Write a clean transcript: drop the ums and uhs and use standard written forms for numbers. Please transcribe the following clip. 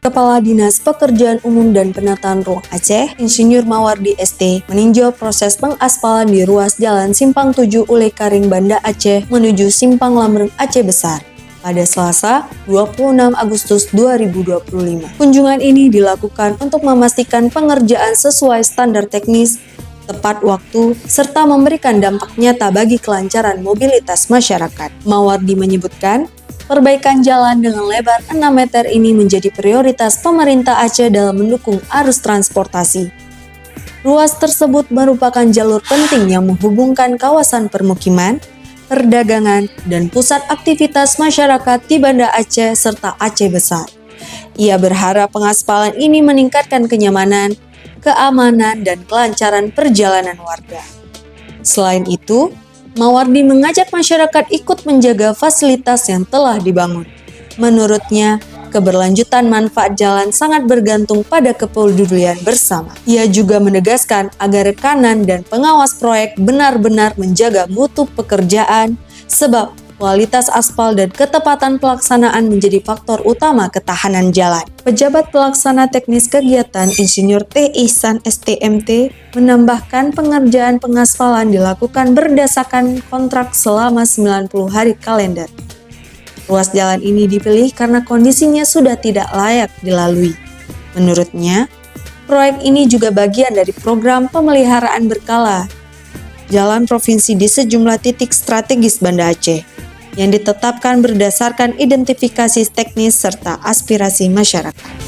Kepala Dinas Pekerjaan Umum dan Penataan Ruang Aceh, Insinyur Mawardi ST, meninjau proses pengaspalan di ruas jalan Simpang 7 Ule Karing Banda Aceh menuju Simpang Lamreng Aceh Besar pada Selasa 26 Agustus 2025. Kunjungan ini dilakukan untuk memastikan pengerjaan sesuai standar teknis, tepat waktu, serta memberikan dampak nyata bagi kelancaran mobilitas masyarakat. Mawardi menyebutkan, perbaikan jalan dengan lebar 6 meter ini menjadi prioritas pemerintah Aceh dalam mendukung arus transportasi. Ruas tersebut merupakan jalur penting yang menghubungkan kawasan permukiman, perdagangan, dan pusat aktivitas masyarakat di Banda Aceh serta Aceh Besar. Ia berharap pengaspalan ini meningkatkan kenyamanan, keamanan, dan kelancaran perjalanan warga. Selain itu, Mawardi mengajak masyarakat ikut menjaga fasilitas yang telah dibangun. Menurutnya, keberlanjutan manfaat jalan sangat bergantung pada kepedulian bersama. Ia juga menegaskan agar rekanan dan pengawas proyek benar-benar menjaga mutu pekerjaan, sebab kualitas aspal dan ketepatan pelaksanaan menjadi faktor utama ketahanan jalan. Pejabat pelaksana teknis kegiatan Insinyur T. Ihsan STMT menambahkan pengerjaan pengaspalan dilakukan berdasarkan kontrak selama 90 hari kalender. Ruas jalan ini dipilih karena kondisinya sudah tidak layak dilalui. Menurutnya, proyek ini juga bagian dari program pemeliharaan berkala jalan provinsi di sejumlah titik strategis Banda Aceh yang ditetapkan berdasarkan identifikasi teknis serta aspirasi masyarakat.